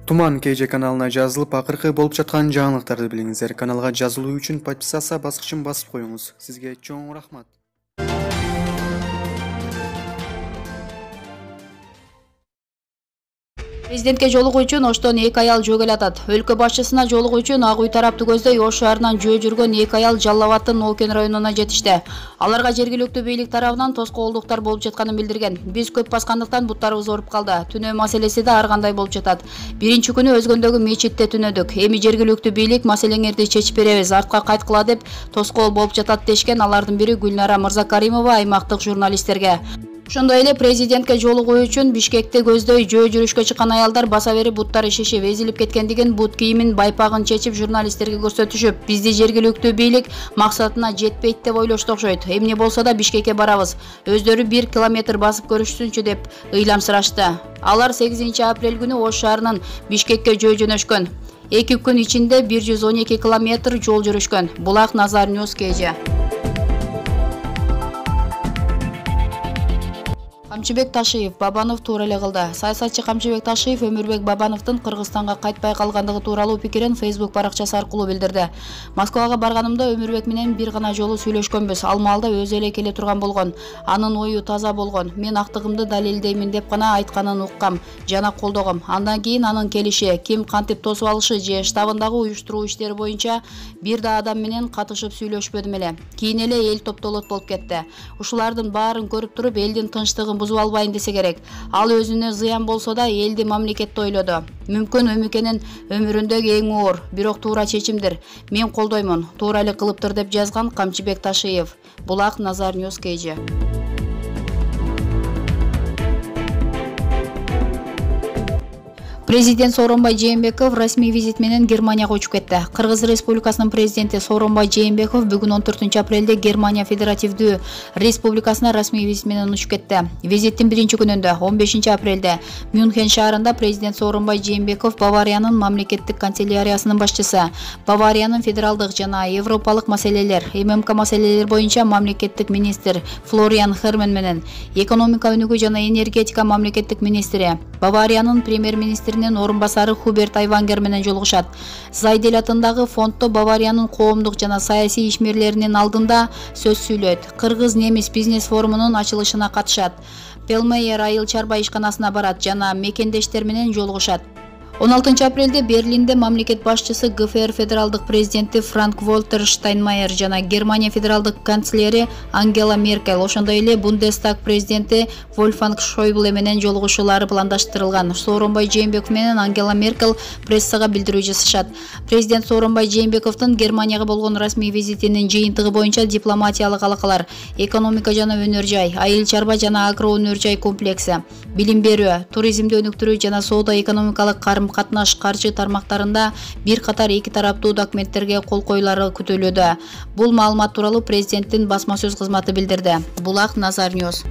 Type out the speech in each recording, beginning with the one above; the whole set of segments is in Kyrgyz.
Туман KG каналына жазылып, акыркы болуп жаткан жаңылыктарды билиңиздер. Каналга жазылуу үчүн подписаться баскычын басып коюңуз. Сизге чоң рахмат. Президентке жолугуу үчүн Оштон 2 аял жөө атат. Өлкө башчысына жолугуу үчүн Ак үй тараптуу көздөй Ош шаарынан жөө жүргөн 2 аял Жалал Абадтын Оокен районуна жетишти. Аларга жергиликтүү бийлик тарабынан тоскоолдуктар болуп жатканын билдирген. Биз көп баскандыктан буттарыбыз ооруп калды. Түнөө маселеси да ар кандай болуп жатат. Биринчи күнү Өзгөндөгү мечитте түнөдүк. Эми жергиликтүү бийлик маселеңерди чечип беребиз, артка кайткыла деп тоскоол болуп жатат дешкен. Алардын бири Гүлнара Мырзакаримова аймактык журналисттерге. Ошондой эле президентке жолугуу үчүн Бишкекте көздөй жөө жүрүшкө чыккан аялдар баса берип буттары шишип, эзилип кеткендигин, бут кийимин байпагын чечип журналисттерге көрсөтүшүп, бизди жергиликтүү бийлик максатына жетпейт деп ойлошту окшойт. Эмне болсо да Бишкекке барабыз. Өздөрү 1 километр басып көрүшсүнчү деп ыйламсырашты. Алар 8 апрель күнү Ош шаарынын Бишкекке жөө жөнөшкөн. 2 күн ичинде 112 километр жол жүрүшкөн. Булак Назар Ньюс KG. Камчыбек Ташиев Бабанов туура эле кылды. Саясатчы Камчыбек Ташиев Өмүрбек Бабановдун Кыргызстанга кайтпай калгандыгы тууралуу пикирин Facebook баракчасы аркылуу билдирди. Москвага барганымда Өмүрбек менен бир гана жолу сүйлөшкөнбүз. Ал маалда өзү эле келе турган болгон. Анын ою таза болгон. Мен актыгымды далилдеймин деп гана айтканын уккам жана колдогом. Андан кийин анын келиши, ким кантип тосуп алышы же штабындагы уюштуруу иштери боюнча бир да адам менен катышып сүйлөшпөдүм эле. Кийин эле эл топтолот болуп кетти. Ушулардын баарын көрүп туруп элдин тынчтыгын бузуп албайын десе керек. Ал өзүнө зыян болсо да элди, мамлекетти ойлоду. Мүмкүн Өмүкенин өмүрүндөгү эң оор, бирок туура чечимдир. Мен колдоймун, туура эле кылыптыр деп жазган Камчыбек Ташиев. Булак Назар Ньюс KG. Президент Сооронбай Жээнбеков расмий визит менен Германияга учуп кетти. Кыргыз Республикасынын президенти Сооронбай Жээнбеков бүгүн 14 апрелде Германия Федеративдүү Республикасына расмий визит менен учуп кетти. Визиттин биринчи күнүндө 15 апрелде Мюнхен шаарында президент Сооронбай Жээнбеков Бавариянын мамлекеттик канцеляриясынын башчысы, Бавариянын федералдык жана европалык маселелер, ММК маселелер боюнча мамлекеттик министр Флориан Херман менен, экономика өнүгүү жана энергетика мамлекеттик министри, Бавариянын премьер-министри орун басары Хуберт Айвангер менен жолугушат. Зайдел атындагы фонддо Бавариянын коомдук жана саясий ишмерлеринин алдында сөз сүйлөйт. Кыргыз-немис бизнес форумунун ачылышына катышат. Пелмейер айыл чарба ишканасына барат жана мекендештер менен жолугушат. 16 апрелде Берлинде мамлекет башчысы ГФР федералдык президенти Франк-Вальтер Штайнмайер жана Германия федералдык канцлери Ангела Меркель, ошондой эле Бундестаг президенти Вольфганг Шойбле менен жолугушуулары пландаштырылган. Сооронбай Жээнбеков менен Ангела Меркель прессага билдирүү жасашат. Президент Сооронбай Жээнбековдун Германияга болгон расмий визитинин жыйынтыгы боюнча дипломатиялык алакалар, экономика жана өнөр жай, айыл чарба жана агро өнөр жай комплекси, билим берүү, туризмди өнүктүрүү жана соода экономикалык карым-катнаш каржы тармактарында бир катар эки тараптуу документтерге кол коюлары күтүлүүдө. Бул маалымат тууралуу президенттин басма сөз кызматы билдирди. Булак Назар Ньюс.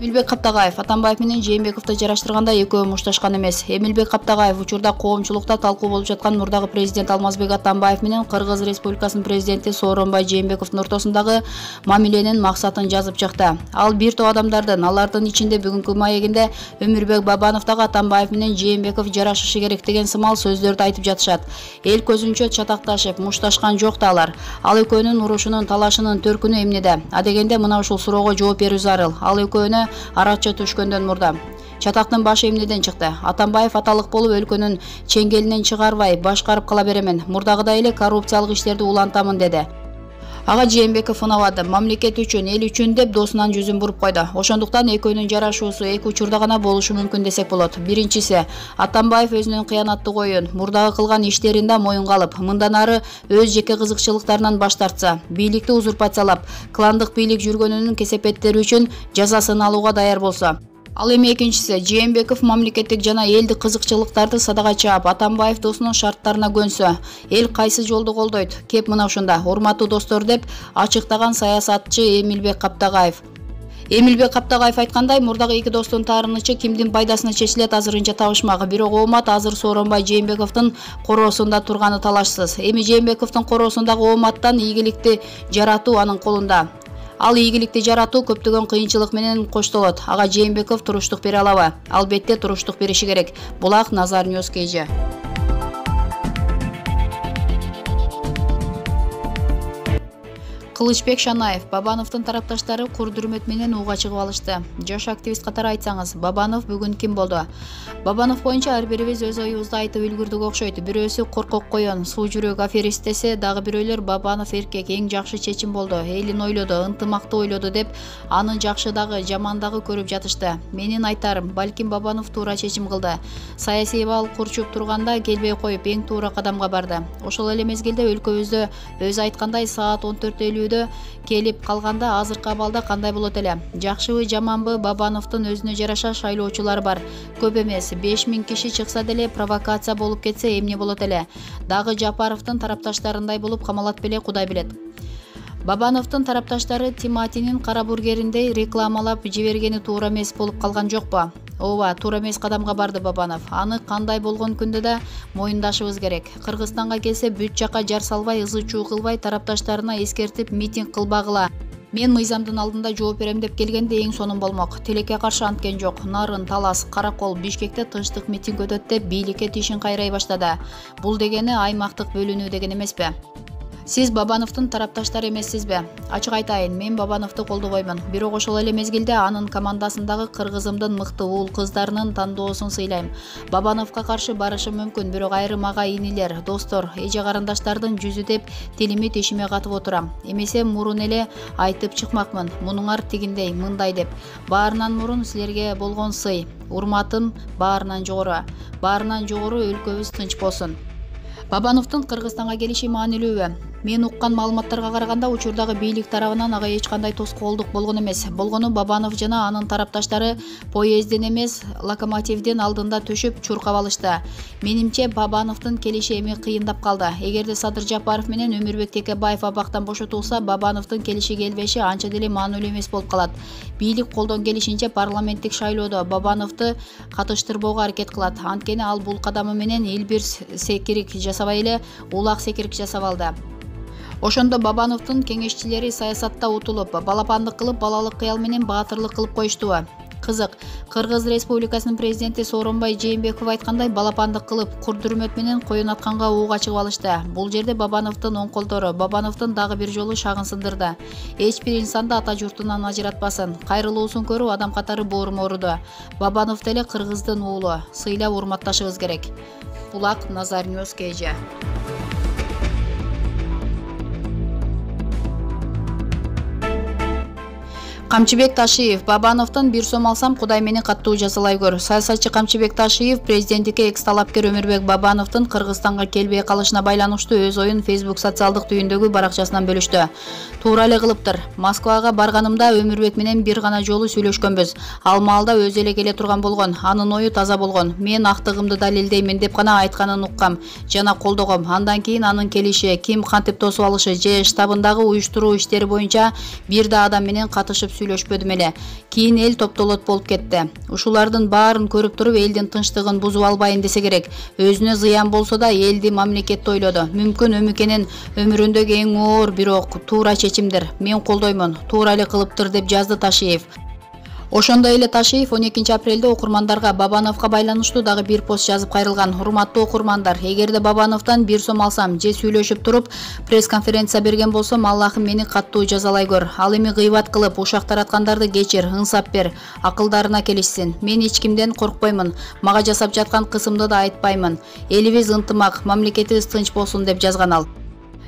Эмилбек Каптагаев Атамбаев менен Жээнбековду жараштырганда экөө мушташкан эмес. Эмилбек Каптагаев учурда коомчулукта талкуу болуп жаткан мурдагы президент Алмазбек Атамбаев менен Кыргыз Республикасынын президенти Сооронбай Жээнбековдун ортосундагы мамиленин максатын жазып чыкты. Ал бир топ адамдардын, алардын ичинде бүгүнкү маегинде Өмүрбек Бабанов дагы Атамбаев менен Жээнбеков жарашышы керек деген сымал сөздөрдү айтып жатышат. Эл көзүнчө чатакташып, мушташкан жок да алар. Ал экөөнүн урушунун, талашынын төркүнү эмнеде? Адегенде мына ушул суроого жооп берүү зарыл. Ал экөөнү арача түшкөндөн мурда. Чатактын башы эмнеден чыкты? Атамбаев аталык болуп өлкөнүн чеңгелинен чыгарбай башкарып кала беремен. Мурдагыдай эле коррупциялык иштерди улантамын деди. Ага Жээнбеков унабады. Мамлекет үчүн, эл үчүн деп досунан жүзүн буруп койду. Ошондуктан экөөнүн жарашуусу эки учурда гана болушу мүмкүн десек болот. Биринчиси, Атамбаев өзүнүн кыянаттык оюн, мурдагы кылган иштерин да моюнга алып, мындан ары өз жеке кызыкчылыктарынан баш тартса, бийликти узурпациялап, кландык бийлик жүргөнүнүн кесепеттери үчүн жазасын алууга даяр болсо. Ал эми экинчиси, Жээнбеков мамлекеттик жана элдик кызыкчылыктарды садага чаап, Атамбаев досунун шарттарына көнсө, эл кайсы жолду колдойт? Кеп мына ушунда, урматтуу достор деп ачыктаган саясатчы Эмилбек Каптагаев. Эмилбек Каптагаев айткандай, мурдагы эки достун таарынычы кимдин пайдасына чечилет азырынча табышмак. Бирок оомат азыр Сооронбай Жээнбековдун короосунда турганы талашсыз. Эми Жээнбековдун короосундагы ооматтан ийгиликти жаратуу анын колунда. Ал ийгиликти жаратуу көптөгөн кыйынчылык менен коштолот. Ага Жээнбеков туруштук бере алабы? Албетте туруштук бериши керек. Булак Назар Ньюс KG. Кылычбек Шанаев, Бабановдун тарапташтары курдурмөт менен ууга чыгып алышты. Жаш активист катары айтсаңыз, Бабанов бүгүн ким болду? Бабанов боюнча ар бирибиз өз оюбузду айтып үлгүрдүк окшойт. Бирөөсү коркок коен, суу жүрөк аферист десе, дагы бирөөлөр Бабанов эркек, эң жакшы чечим болду, элин ойлоду, ынтымакты ойлоду деп, аны жакшы дагы, жаман дагы көрүп жатышты. Менин айтарым, балким Бабанов туура чечим кылды. Саясий бал курчуп турганда келбей коюп, эң туура кадамга барды. Ошол эле мезгилде өлкөбүздө өзү айткандай саат 14:50 келип калганда азыркы абалда кандай болот эле? Жакшыбы, жаманбы, Бабановдун өзүнө жараша шайлоочулары бар. Көп эмес, 5000 киши чыкса деле провокация болуп кетсе эмне болот эле? Дагы Жапаровдун тарапташтарындай болуп камалат беле, Кудай билет. Бабановдун тарапташтары Тиматинин кара бургериндей рекламалап жибергени туура эмес болуп калган жокпу? Ооба, туура эмес кадамга барды Бабанов. Аны кандай болгон күндө да моюндашыбыз керек. Кыргызстанга келсе бүт жака жар салбай, ызы-чуу кылбай, тарапташтарына эскертип митинг кылбагыла. Мен мыйзамдын алдында жооп берем деп келгенде эң сонун болмок. Тилекке каршы анткен жок. Нарын, Талас, Каракол, Бишкекте тынчтык митинг өтөт деп бийликке тишин кайрай баштады. Бул дегени аймактык бөлүнүү деген эмеспи? Сиз Бабановдун тарапташтары эмессизби? Ачык айтайын, мен Бабановду колдобоймун. Бирок ошол эле мезгилде анын командасындагы кыргызымдын мыкты уул кыздарынын тандоосун сыйлайм. Бабановго каршы барышым мүмкүн, бирок айрым ага-инилер, достор, эже карындаштардын жүзү деп тилими тишиме катып отурам. Эмесе мурун эле айтып чыкмакмын. Мунуңар тигиндей, мындай деп. Баарынан мурун силерге болгон сый, урматым баарынан жогору. Баарынан жогору өлкөбүз тынч болсун. Бабановдун Кыргызстанга келиши маанилүүбү? Мен уккан маалыматтарга караганда учурдагы бийлик тарабынан ага эч кандай тоскоолдук болгон эмес. Болгону Бабанов жана анын тарапташтары поездден эмес, локомотивдин алдында төшүп чуркап алышты. Менимче Бабановдун келиши эми кыйындап калды. Эгерде Садыр Жапаров менен Өмүрбек Текебаев абактан бошотулса, Бабановдун келиши келбеши анча деле маанилүү эмес болуп калат. Бийлик колдон келишинче парламенттик шайлоодо Бабановду катыштырбоого аракет кылат. Анткени ал бул кадамы менен эл бир секирик жасабай эле улак секирик жасап алды. Ошондо Бабановдун кеңешчилери саясатта утулуп, балапандык кылып, балалык кыял менен баатырлык кылып коюштубу? Кызык, Кыргыз Республикасынын президенти Сооронбай Жээнбеков айткандай, балапандык кылып, курдурмөт менен коюн атканга ууга чыгып алышты. Бул жерде Бабановдун оң колдору, Бабановдун дагы бир жолу шагын сындырды. Эч бир инсанды ата журтунан ажыратпасын. Кайрылуусун көрүп, адам катары боорум ооруду. Бабанов деле кыргыздын уулу. Сыйлап урматташыбыз керек. Булак Назар Ньюс KG. Камчыбек Ташиев, Бабановдон 1 сом алсам, Кудай мени каттуу жазалай көр. Саясатчы Камчыбек Ташиев президенттикке экс-талапкер Өмүрбек Бабановдун Кыргызстанга келбей калышына байланыштуу өз оюн Facebook социалдык түйүндөгү баракчасынан бөлүштү. Туура эле кылыптыр. Москвага барганымда Өмүрбек менен бир гана жолу сүйлөшкөнбүз. Ал маалда өзү эле келе турган болгон. Анын ою таза болгон. Мен актыгымды далилдеймин деп гана айтканын уккам жана колдогом. Андан кийин анын келиши, ким кантип тосуп алышы же штабындагы уюштуруу иштери боюнча бир да адам менен катышып сүйлөшпөдүм эле. Кийин эл топтолот болуп кетти. Ушулардын баарын көрүп туруп элдин тынчтыгын бузуп албайын десе керек. Өзүнө зыян болсо да элди, мамлекетти ойлоду. Мүмкүн Өмүкенин өмүрүндөгү эң оор, бирок туура чечимдир. Мен колдоймун. Туура эле кылыптыр деп жазды Ташиев. Ошондой эле Ташиев 12 апрелде окурмандарга Бабановго байланыштуу дагы бир пост жазып кайрылган. Урматтуу окурмандар, эгерде Бабановдон 1 сом алсам же сүйлөшүп туруп пресс-конференция берген болсом, Аллахым мени каттуу жазалай көр. Ал эми гыйбат кылып, ушак тараткандарды кечир, ынсап бер, акылдарына келишсин. Мен эч кимден коркпоймун. Мага жасап жаткан кысымды да айтпаймын. Элибиз ынтымак, мамлекетибиз тынч болсун деп жазган ал.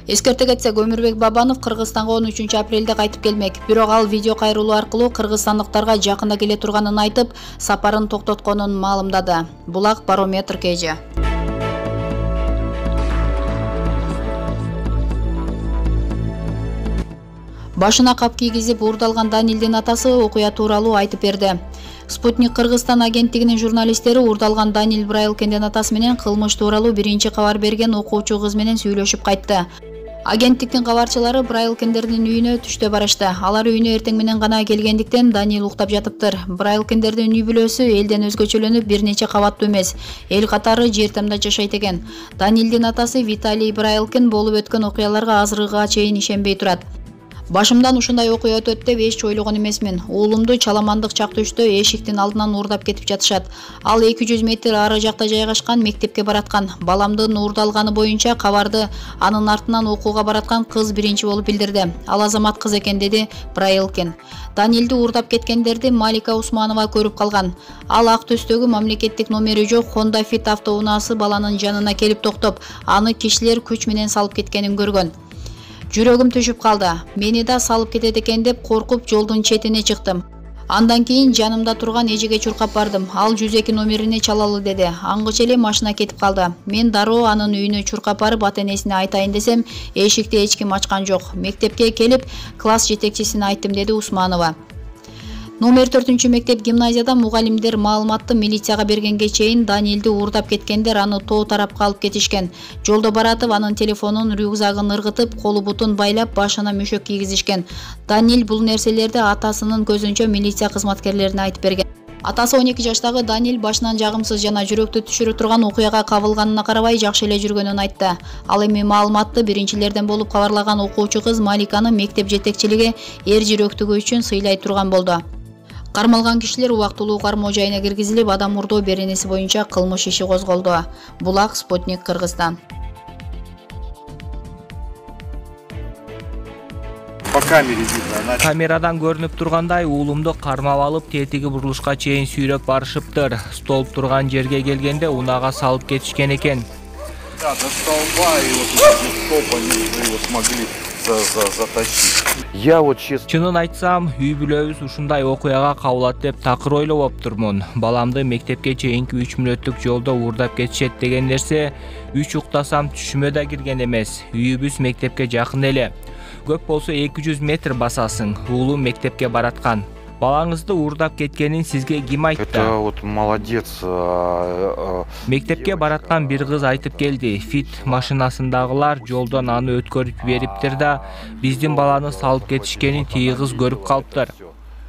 Эскерте кетсек, Өмүрбек Бабанов Кыргызстанга 13 апрелде кайтып келмек. Бирок ал видео кайрылуу аркылуу кыргызстандыктарга жакында келе турганын айтып, сапарын токтотконун маалымдады. Булак Барометр KG. Башына кап кийгизип уурдалган Данилдин атасы окуя тууралуу айтып берди. Спутник Кыргызстан агенттигинин журналисттери уурдалган Данил Брайлкендин атасы менен кылмыш тууралуу биринчи кабар берген окуучу кыз менен сүйлөшүп кайтты. Агенттиктин кабарчылары Брайлкендердин үйүнө түштө барышты. Алар үйүнө эртең менен гана келгендиктен Данил уктап жатыптыр. Брайлкендердин үй бүлөсү элден өзгөчөлөнүп бир нече кабаттуу эмес, эл катары жер тамда жашайт экен. Данилдин атасы Виталий Брайлкен болуп өткөн окуяларга азырыга чейин ишенбей турат. Башымдан ушундай окуя өтөт деп эч ойлогон эмесмин. Уулумду чаламандык чактөштө эшиктин алдынан уурдап кетип жатышат. Ал 200 метр ары жакта жайгашкан мектепке бараткан. Баламдын уурдалганы боюнча кабарды анын артынан окууга бараткан кыз биринчи болуп билдирди. Ал азамат кыз экен, деди Праилкин. Данилди уурдап кеткендерди Малика Усманова көрүп калган. Ал ак төстөгү мамлекеттик номери жок Honda Fit автоунаасы баланын жанына келип токтоп, аны кишилер күч менен салып кеткенин көргөн. Жүрөгүм түшүп калды. Мени да салып кетет экен деп коркуп жолдун четине чыктым. Андан кийин жанымда турган эжеге чуркап бардым. Ал 102 номерине чалалы деди. Аңгыча эле машина кетип калды. Мен дароо анын үйүнө чуркап барып ата-энесине айтайын десем, эшикти эч ким ачкан жок. Мектепке келип, класс жетекчисине айттым, деди Усманова. Номер 4 мектеп гимназияда мугалимдер маалыматты милицияга бергенге чейин Данилди уурдап кеткендер аны тоо тарапка алып кетишкен. Жолдо баратып анын телефонун, рюкзагын ыргытып, колу бутун байлап, башына мөшөк кийгизишкен. Данил бул нерселерди атасынын көзүнчө милиция кызматкерлерине айтып берген. Атасы 12 жаштагы Данил башынан жагымсыз жана жүрөктү түшүрө турган окуяга кабылганына карабай жакшы эле жүргөнүн айтты. Ал эми маалыматты биринчилерден болуп кабарлаган окуучу кыз Маликаны мектеп жетекчилиги эр жүрөктүгү үчүн сыйлай турган болду. Кармалган кишилер убактылуу кармоо жайына киргизилип, адам урдоо беренеси боюнча кылмыш иши козголду. Булак, Спутник, Кыргызстан. Камерадан көрүнүп тургандай, уулумду кармап алып, тетиги бурулушка чейин сүйрөп барышыптыр. Столб турган жерге келгенде унаага салып кетишкен экен. Чынын айтсам, үй бүлөбүз ушундай окуяга кабылат деп такыр ойлоп турмун. Баламды мектепке чейинки 3 мүнөттүк жолдо уурдап кетишет деген нерсе 3 уктасам түшүмө да кирген эмес. Үйүбүз мектепке жакын эле. Көп болсо 200 метр басасың. Уулум мектепке бараткан. Балаңызды уурдап кеткенин сизге ким айтты? Это вот молодец. Мектепке бараткан бир кыз айтып келди. Фит машинасындагылар жолдон аны өткөрүп бериптир да, биздин баланы салып кетишкенин тиги кыз көрүп калыптыр.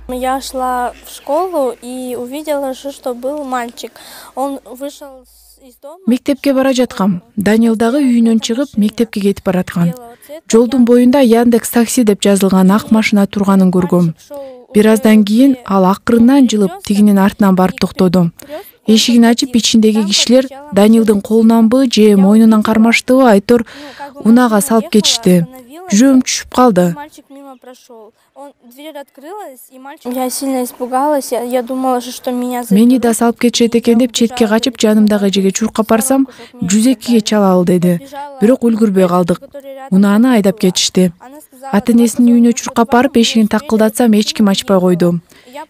Я шла в школу и увидела, что был мальчик. Он вышел из дома. Мектепке бара жаткам. Данил дагы үйүнөн чыгып, мектепке кетип бараткан. Жолдун боюнда Яндекс такси деп жазылган ак машина турганын көргөм. Бир аздан кийин ал акырындан жылып, тигинин артынан барып токтодум. Эшигин ачып, ичиндеги кишилер Данилдин колунанбы же мойнунан кармаштыбы айтор унаага салып кетишти. Жүрөгүм түшүп калды. Я сильно испугалась, я думала, что меня заберут. Мени да салып кетишет экен деп четке качып, жанымдагы эжеге чуркап барсам, 102-ге чалалы деди. Бирок үлгүрбөй калдык. Унааны айдап кетишти. Ата-энесинин үйүнө чуркап барып, эшигин такылдатсам, эч ким ачпай койду.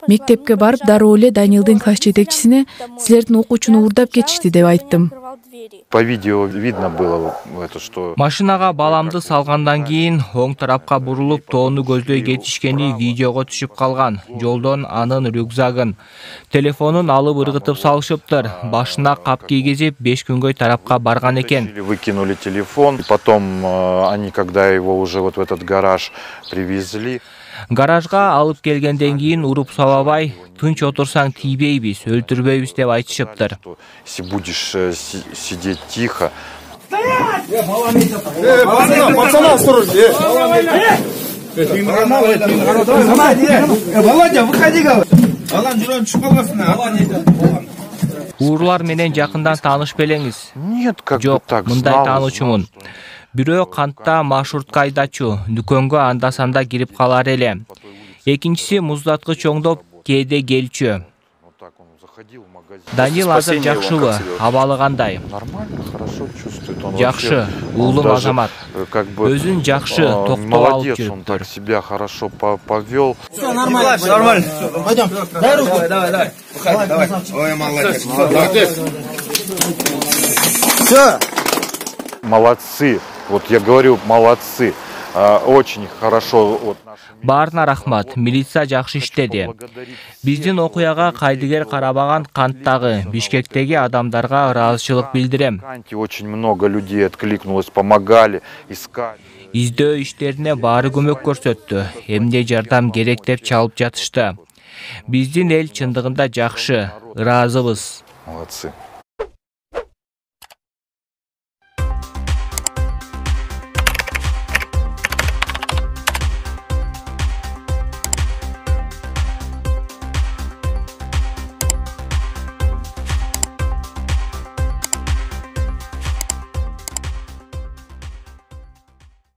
Мектепке барып, дароо эле Данилдин класс жетекчисине силердин окуучуну уурдап кетишти деп айттым. По видео видно было, что Машинага баламды салгандан кийин оң тарапка бурулуп тоону көздөй кетишкени видеого түшүп калган. Жолдон анын рюкзагын, телефонун алып ыргытып салышыптыр. Башына кап кийгизип 5 күнгөй тарапка барган экен. Выкинули телефон, потом они, когда его уже вот в этот гараж привезли. Гаражга алып келгенден кийин уруп сабабай, тынч отурсаң тийбейбиз, өлтүрбөйбүз деп айтышыптыр. Если будешь сидеть тихо. Пацаны, осторожнее. Володя, выходи, говорит. Алан жүрөң түшүп калбасын. Уурлар менен жакындан тааныш белеңиз? Нет, как бы Жок, так. мындай таанычумун. Бирөө кантта маршрутка айдачу, дүкөнгө анда-санда кирип калар эле. Экинчиси муздаткыч оңдоп, кээде келчү. Данил азыр жакшыбы? Абалы кандай? Нормально, хорошо чувствует. Он Жакшы, уулум азамат. Өзүн жакшы токтоп алып Молодец, он так жүрүптүр. себя хорошо повел. Все нормально, нормально. Пойдем. Дай руку. Давай. Выходи, давай. Ой, молодец. Все. Молодцы. Вот я говорю, молодцы. Очень хорошо. Вот Баарына рахмат, милиция жакшы иштеди. Биздин окуяга кайдыгер карабаган канттагы Бишкектеги адамдарга ыраазычылык билдирем. Очень много людей откликнулось, помогали, искали. Издөө иштерине баары көмөк көрсөттү. Эмне жардам керек деп чалып жатышты. Биздин эл чындыгында жакшы, ыраазыбыз. Молодцы.